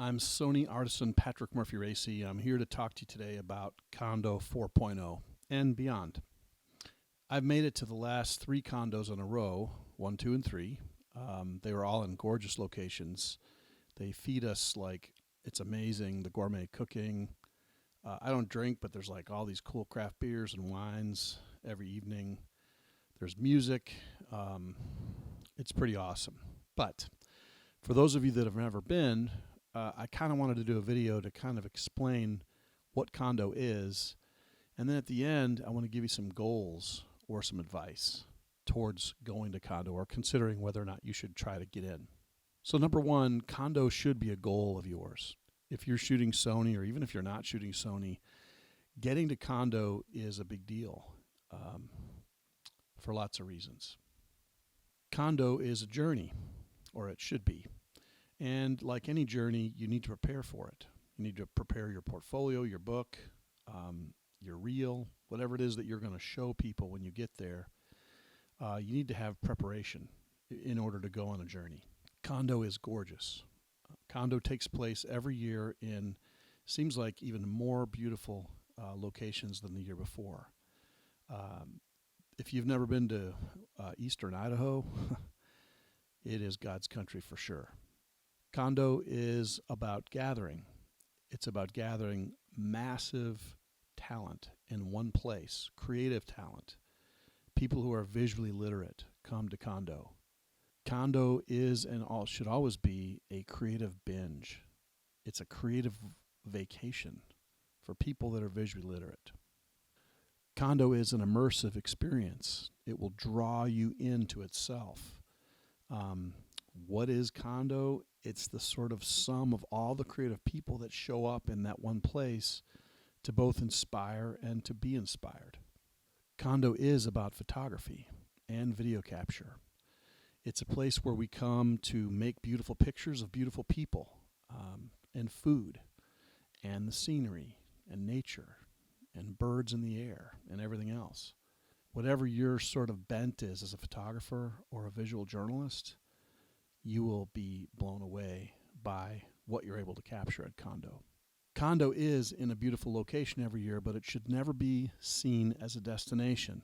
I'm Sony Artisan Patrick Murphy-Racey. I'm here to talk to you today about Kando 4.0 and beyond. I've made it to the last 3 condos in a row, 1, 2, and 3. They were all in gorgeous locations. They feed us like it's amazing, the gourmet cooking. I don't drink, but there's like all these cool craft beers and wines every evening. There's music. It's pretty awesome. But for those of you that have never been, I kind of wanted to do a video to kind of explain what Kando is. And then at the end, I want to give you some goals or some advice towards going to Kando or considering whether or not you should try to get in. So number 1, Kando should be a goal of yours. If you're shooting Sony or even if you're not shooting Sony, getting to Kando is a big deal for lots of reasons. Kando is a journey, or it should be. And like any journey, you need to prepare for it. You need to prepare your portfolio, your book, your reel, whatever it is that you're going to show people when you get there. You need to have preparation in order to go on a journey. Kando is gorgeous. Kando takes place every year in, seems like even more beautiful locations than the year before. If you've never been to eastern Idaho, it is God's country for sure. Kando is about gathering. It's about gathering massive talent in one place, creative talent. People who are visually literate come to Kando. Kando is and should always be a creative binge. It's a creative vacation for people that are visually literate. Kando is an immersive experience. It will draw you into itself. What is Kando? It's the sort of sum of all the creative people that show up in that one place to both inspire and to be inspired. Kando is about photography and video capture. It's a place where we come to make beautiful pictures of beautiful people, and food and the scenery and nature and birds in the air and everything else. Whatever your sort of bent is as a photographer or a visual journalist, you will be blown away by what you're able to capture at Kando. Kando is in a beautiful location every year, but it should never be seen as a destination.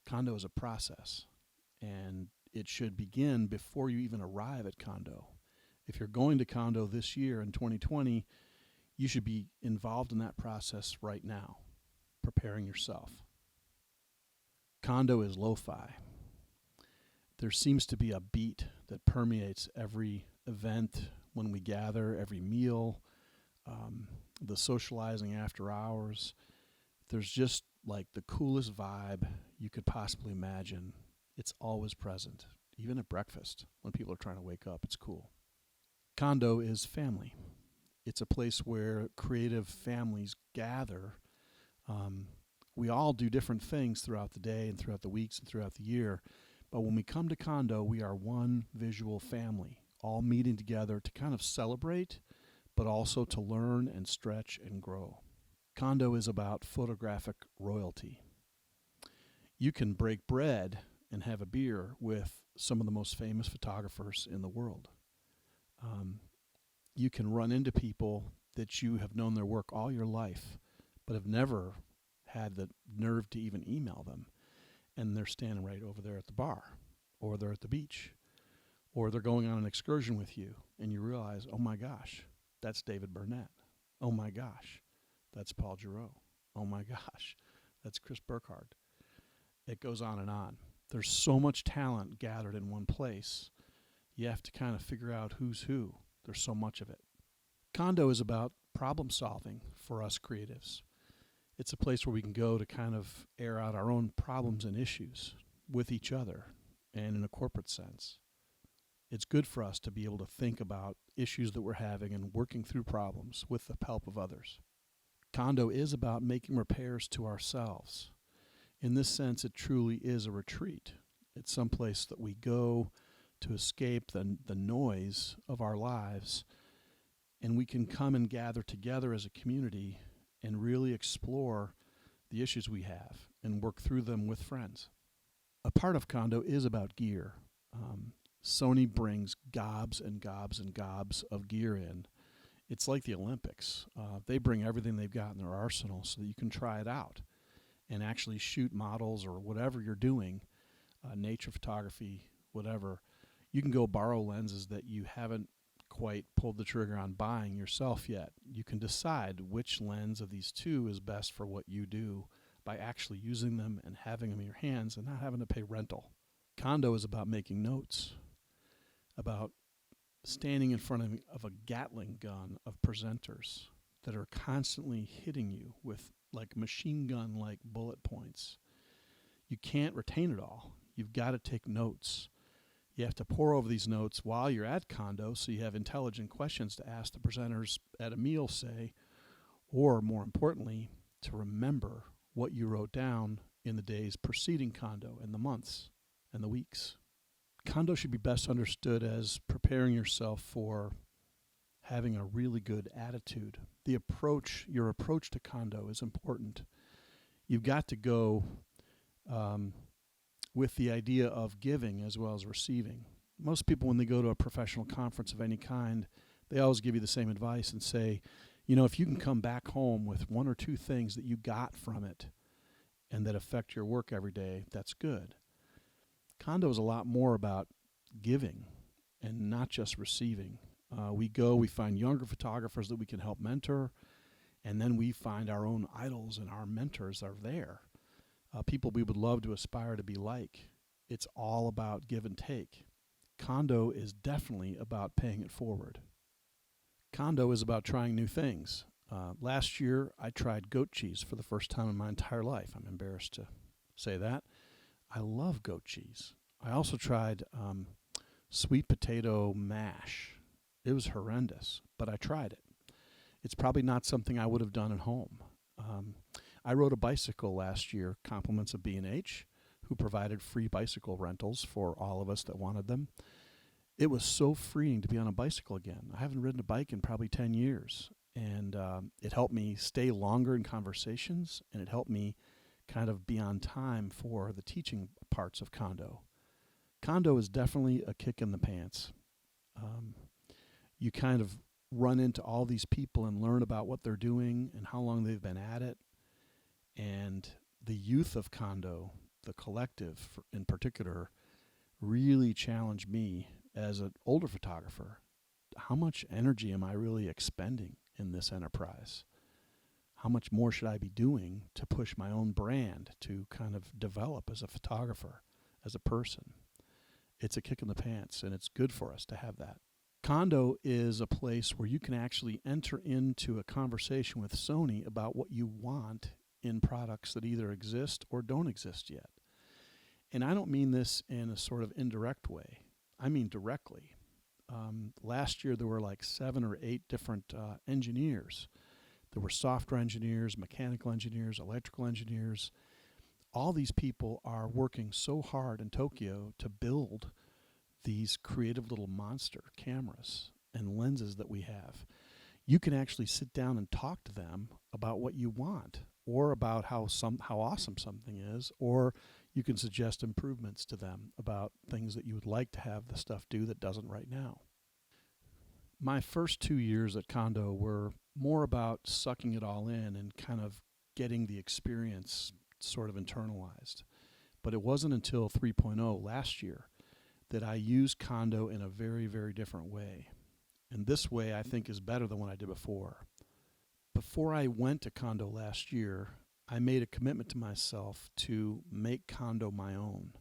Kando is a process, and it should begin before you even arrive at Kando. If you're going to Kando this year in 2020, you should be involved in that process right now, preparing yourself. Kando is lo-fi. There seems to be a beat that permeates every event when we gather, every meal, the socializing after hours. There's just like the coolest vibe you could possibly imagine. It's always present, even at breakfast when people are trying to wake up. It's cool. Kando is family. It's a place where creative families gather. We all do different things throughout the day and throughout the weeks and throughout the year. But when we come to Kando, we are one visual family, all meeting together to kind of celebrate, but also to learn and stretch and grow. Kando is about photographic royalty. You can break bread and have a beer with some of the most famous photographers in the world. You can run into people that you have known their work all your life, but have never had the nerve to even email them. And they're standing right over there at the bar, or they're at the beach, or they're going on an excursion with you, and you realize, oh my gosh, that's David Burnett. Oh my gosh, that's Paul Giroux. Oh my gosh, that's Chris Burkhardt. It goes on and on. There's so much talent gathered in one place. You have to kind of figure out who's who. There's so much of it. Kando is about problem solving for us creatives. It's a place where we can go to kind of air out our own problems and issues with each other and in a corporate sense. It's good for us to be able to think about issues that we're having and working through problems with the help of others. Kando is about making repairs to ourselves. In this sense, it truly is a retreat. It's someplace that we go to escape the noise of our lives, and we can come and gather together as a community and really explore the issues we have and work through them with friends. A part of Kando is about gear. Sony brings gobs and gobs and gobs of gear in. It's like the Olympics. They bring everything they've got in their arsenal so that you can try it out and actually shoot models or whatever you're doing, nature photography, whatever. You can go borrow lenses that you haven't quite pulled the trigger on buying yourself yet. You can decide which lens of these two is best for what you do by actually using them and having them in your hands and not having to pay rental. Kando is about making notes, about standing in front of a Gatling gun of presenters that are constantly hitting you with like machine gun like bullet points. You can't retain it all. You've got to take notes. You have to pore over these notes while you're at Kando so you have intelligent questions to ask the presenters at a meal, say, or more importantly, to remember what you wrote down in the days preceding Kando and the months and the weeks. Kando should be best understood as preparing yourself for having a really good attitude. Your approach to Kando is important. You've got to go with the idea of giving as well as receiving. Most people, when they go to a professional conference of any kind, they always give you the same advice and say, if you can come back home with one or two things that you got from it and that affect your work every day, that's good. Kando is a lot more about giving and not just receiving. We find younger photographers that we can help mentor, and then we find our own idols and our mentors are there. People we would love to aspire to be like. It's all about give and take. Kando is definitely about paying it forward. Kando is about trying new things. Last year, I tried goat cheese for the first time in my entire life. I'm embarrassed to say that. I love goat cheese. I also tried sweet potato mash. It was horrendous, but I tried it. It's probably not something I would have done at home. I rode a bicycle last year, compliments of B&H, who provided free bicycle rentals for all of us that wanted them. It was so freeing to be on a bicycle again. I haven't ridden a bike in probably 10 years, and it helped me stay longer in conversations, and it helped me kind of be on time for the teaching parts of Kando. Kando is definitely a kick in the pants. You kind of run into all these people and learn about what they're doing and how long they've been at it. And the youth of Kando, the collective in particular, really challenged me as an older photographer. How much energy am I really expending in this enterprise? How much more should I be doing to push my own brand, to kind of develop as a photographer, as a person? It's a kick in the pants, and it's good for us to have that. Kando is a place where you can actually enter into a conversation with Sony about what you want in products that either exist or don't exist yet. And I don't mean this in a sort of indirect way. I mean directly. Last year there were like 7 or 8 different engineers. There were software engineers, mechanical engineers, electrical engineers. All these people are working so hard in Tokyo to build these creative little monster cameras and lenses that we have. You can actually sit down and talk to them about what you want, or about how awesome something is, or you can suggest improvements to them about things that you would like to have the stuff do that doesn't right now. My first 2 years at Kando were more about sucking it all in and kind of getting the experience sort of internalized. But it wasn't until 3.0 last year that I used Kando in a very, very different way. And this way I think is better than what I did before. Before I went to Kando last year, I made a commitment to myself to make Kando my own.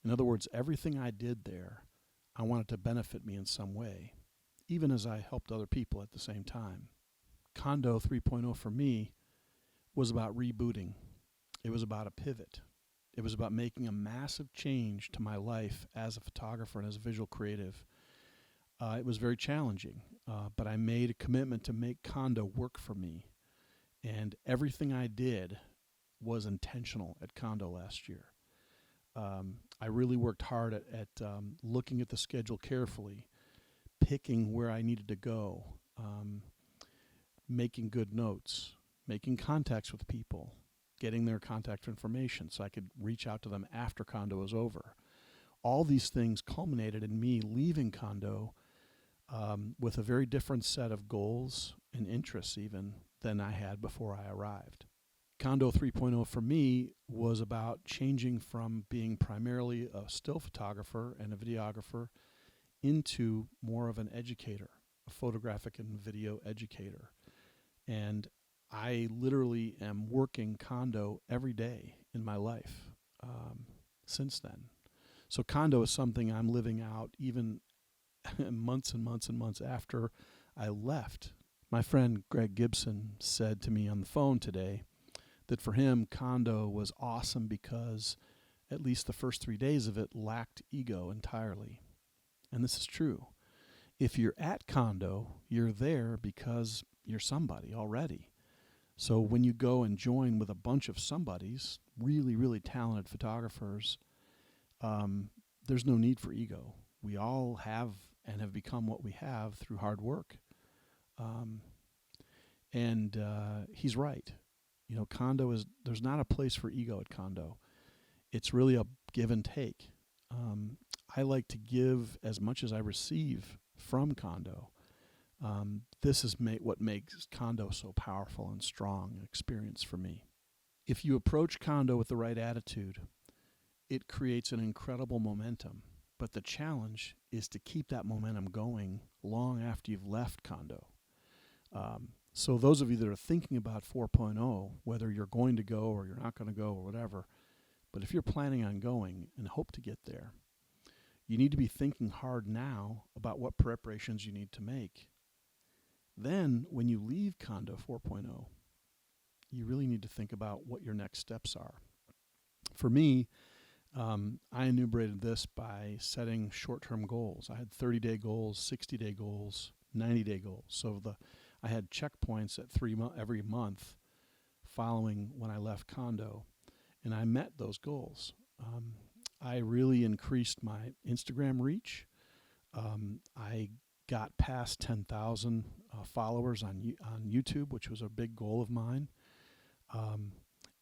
In other words, everything I did there, I wanted to benefit me in some way, even as I helped other people at the same time. Kando 3.0 for me was about rebooting. It was about a pivot. It was about making a massive change to my life as a photographer and as a visual creative. It was very challenging, but I made a commitment to make Kando work for me. And everything I did was intentional at Kando last year. I really worked hard at looking at the schedule carefully, picking where I needed to go, making good notes, making contacts with people, getting their contact information so I could reach out to them after Kando was over. all these things culminated in me leaving Kando with a very different set of goals and interests even than I had before I arrived. Kando 3.0 for me was about changing from being primarily a still photographer and a videographer into more of an educator, a photographic and video educator. And I literally am working Kando every day in my life since then. So Kando is something I'm living out even months and months and months after I left. My friend Greg Gibson said to me on the phone today that for him, Kando was awesome because at least the first 3 days of it lacked ego entirely. And this is true. If you're at Kando, you're there because you're somebody already. So when you go and join with a bunch of somebodies, really, really talented photographers, there's no need for ego. We all have and have become what we have through hard work. And he's right. You know, Kando there's not a place for ego at Kando. It's really a give and take. I like to give as much as I receive from Kando. This is what makes Kando so powerful and strong an experience for me. If you approach Kando with the right attitude, it creates an incredible momentum. But the challenge is to keep that momentum going long after you've left Kando. So those of you that are thinking about 4.0, whether you're going to go or you're not going to go or whatever, but if you're planning on going and hope to get there, you need to be thinking hard now about what preparations you need to make. Then when you leave Kando 4.0, you really need to think about what your next steps are. For me, I enumerated this by setting short-term goals. I had 30-day goals, 60-day goals, 90-day goals. So I had checkpoints at every month following when I left Kando, and I met those goals. I really increased my Instagram reach. I got past 10,000 followers on YouTube, which was a big goal of mine.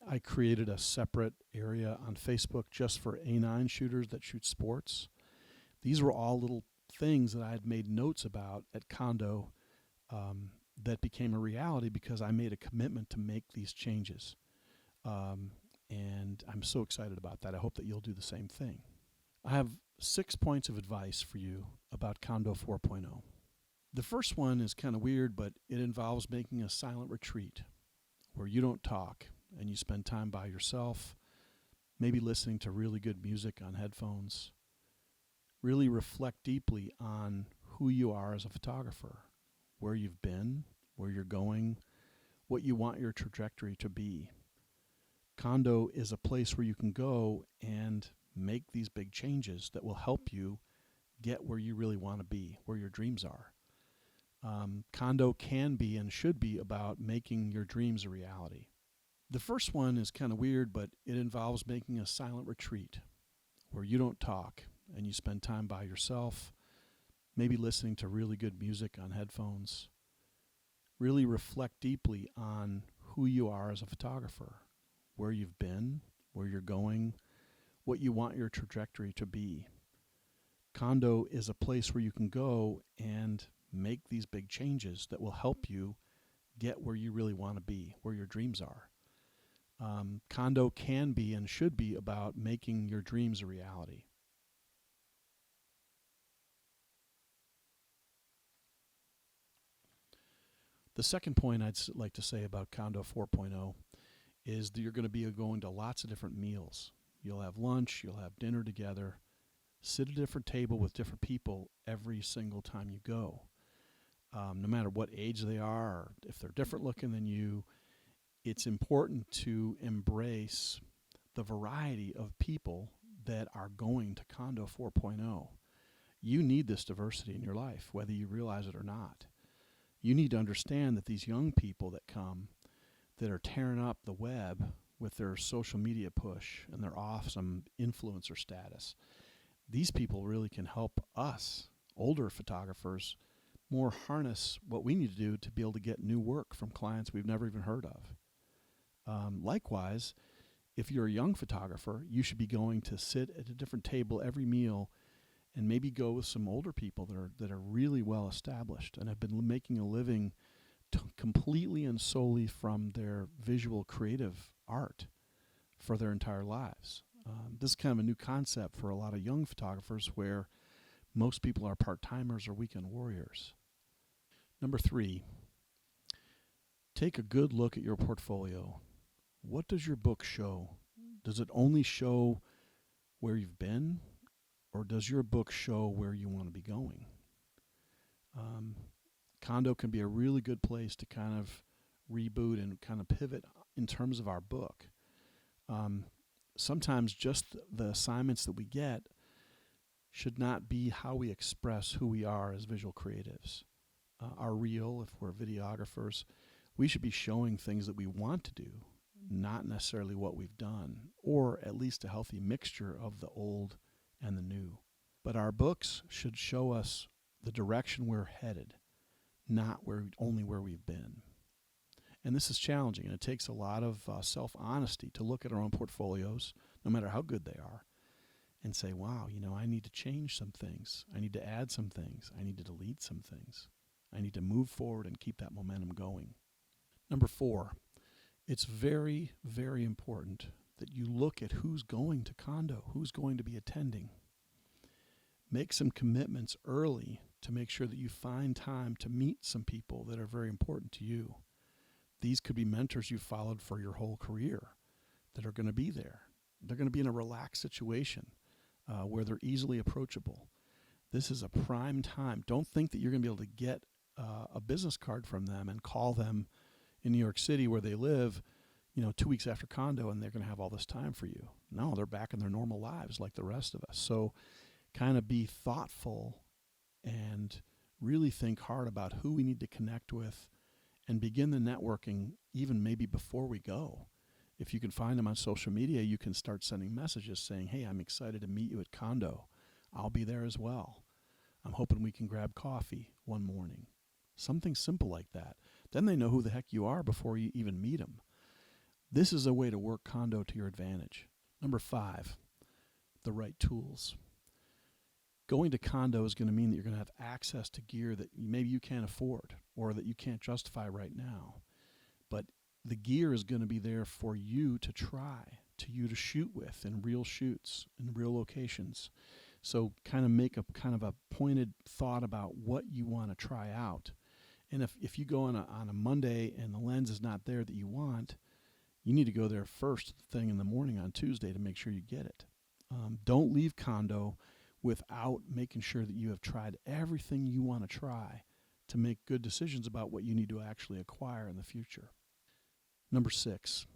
I created a separate area on Facebook just for A9 shooters that shoot sports. These were all little things that I had made notes about at Kando that became a reality because I made a commitment to make these changes. And I'm so excited about that. I hope that you'll do the same thing. I have 6 points of advice for you about Kando 4.0. The first one is kind of weird, but it involves making a silent retreat where you don't talk and you spend time by yourself, maybe listening to really good music on headphones. Really reflect deeply on who you are as a photographer, where you've been, where you're going, what you want your trajectory to be. Kando is a place where you can go and make these big changes that will help you get where you really want to be, where your dreams are. Kando can be and should be about making your dreams a reality. The first one is kind of weird, but it involves making a silent retreat where you don't talk and you spend time by yourself, maybe listening to really good music on headphones. Really reflect deeply on who you are as a photographer, where you've been, where you're going, what you want your trajectory to be. Kando is a place where you can go and make these big changes that will help you get where you really want to be, where your dreams are. Kando can be and should be about making your dreams a reality. The second point I'd like to say about Kando 4.0 is that you're going to be going to lots of different meals. You'll have lunch, you'll have dinner together, sit at a different table with different people every single time you go. No matter what age they are, or if they're different looking than you, it's important to embrace the variety of people that are going to Kando 4.0. You need this diversity in your life, whether you realize it or not. You need to understand that these young people that come, that are tearing up the web with their social media push and they're off some influencer status, these people really can help us, older photographers, more harness what we need to do to be able to get new work from clients we've never even heard of. Likewise, If you're a young photographer, you should be going to sit at a different table every meal and maybe go with some older people that are really well established and have been making a living completely and solely from their visual creative art for their entire lives. This is kind of a new concept for a lot of young photographers where most people are part-timers or weekend warriors. Number 3, take a good look at your portfolio. What does your book show? Does it only show where you've been, or does your book show where you want to be going? Kando can be a really good place to kind of reboot and kind of pivot in terms of our book. Sometimes just the assignments that we get should not be how we express who we are as visual creatives. Our reel, if we're videographers, we should be showing things that we want to do, not necessarily what we've done, or at least a healthy mixture of the old and the new. But our books should show us the direction we're headed, not only where we've been. And this is challenging, and it takes a lot of self-honesty to look at our own portfolios, no matter how good they are, and say, wow, I need to change some things. I need to add some things. I need to delete some things. I need to move forward and keep that momentum going. Number 4, it's very, very important that you look at who's going to Kando, who's going to be attending. Make some commitments early to make sure that you find time to meet some people that are very important to you. These could be mentors you've followed for your whole career that are going to be there. They're going to be in a relaxed situation where they're easily approachable. This is a prime time. Don't think that you're going to be able to get a business card from them and call them in New York City where they live, 2 weeks after Kando, and they're going to have all this time for you. No, they're back in their normal lives like the rest of us. So kind of be thoughtful and really think hard about who we need to connect with and begin the networking even maybe before we go. If you can find them on social media, you can start sending messages saying, hey, I'm excited to meet you at Kando. I'll be there as well. I'm hoping we can grab coffee one morning. Something simple like that. Then they know who the heck you are before you even meet them. This is a way to work Kando to your advantage. Number 5, the right tools. Going to Kando is going to mean that you're going to have access to gear that maybe you can't afford or that you can't justify right now. But the gear is going to be there for you to try, to shoot with in real shoots, in real locations. So kind of make a pointed thought about what you want to try out. And if you go on a Monday and the lens is not there that you want, you need to go there first thing in the morning on Tuesday to make sure you get it. Don't leave Kando without making sure that you have tried everything you want to try to make good decisions about what you need to actually acquire in the future. Number 6,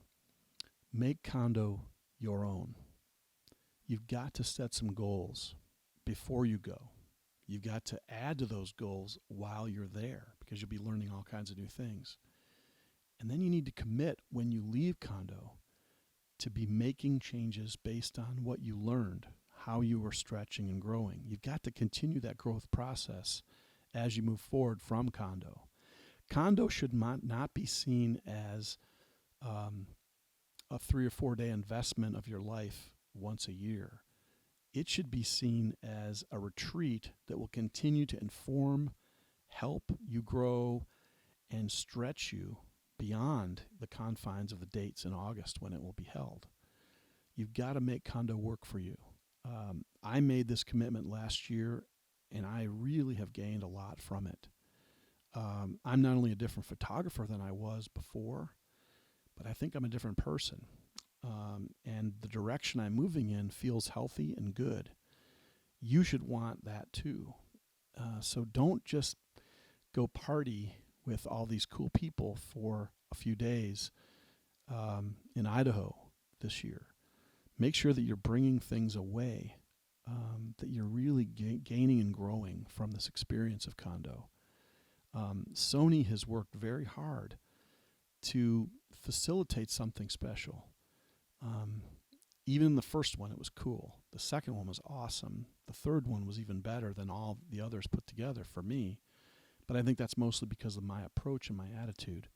make Kando your own. You've got to set some goals before you go. You've got to add to those goals while you're there because you'll be learning all kinds of new things. And then you need to commit when you leave Kando to be making changes based on what you learned, how you were stretching and growing. You've got to continue that growth process as you move forward from Kando. Kando should not be seen as a 3 or 4 day investment of your life once a year. It should be seen as a retreat that will continue to inform, help you grow, and stretch you beyond the confines of the dates in August when it will be held. You've got to make Kando work for you. I made this commitment last year, and I really have gained a lot from it. I'm not only a different photographer than I was before, but I think I'm a different person. And the direction I'm moving in feels healthy and good. You should want that too. So don't just go party with all these cool people for a few days in Idaho this year. Make sure that you're bringing things away, that you're really gaining and growing from this experience of Kando. Sony has worked very hard to facilitate something special. Even the first one, it was cool. The second one was awesome. The third one was even better than all the others put together for me. But I think that's mostly because of my approach and my attitude.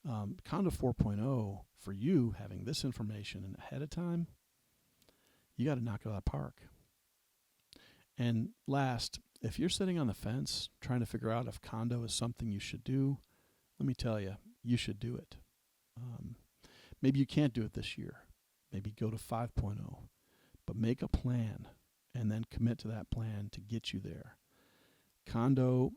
Kando 4.0, for you having this information and ahead of time, you got to knock it out of the park. And last, if you're sitting on the fence trying to figure out if Kando is something you should do, let me tell you, you should do it. Maybe you can't do it this year. Maybe go to 5.0. But make a plan and then commit to that plan to get you there. Kando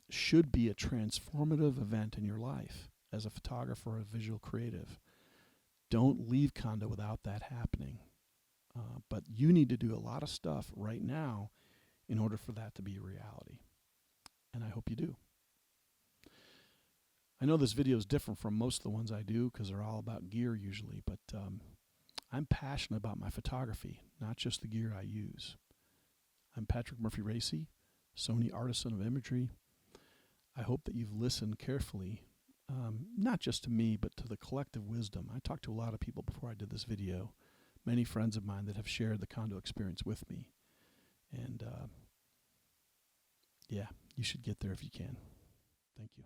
should be a transformative event in your life as a photographer or a visual creative. Don't leave Kando without that happening. But you need to do a lot of stuff right now in order for that to be a reality. And I hope you do. I know this video is different from most of the ones I do because they're all about gear usually, but I'm passionate about my photography, not just the gear I use. I'm Patrick Murphy-Racey, Sony Artisan of Imagery. I hope that you've listened carefully, not just to me, but to the collective wisdom. I talked to a lot of people before I did this video, many friends of mine that have shared the Kando experience with me. And yeah, you should get there if you can. Thank you.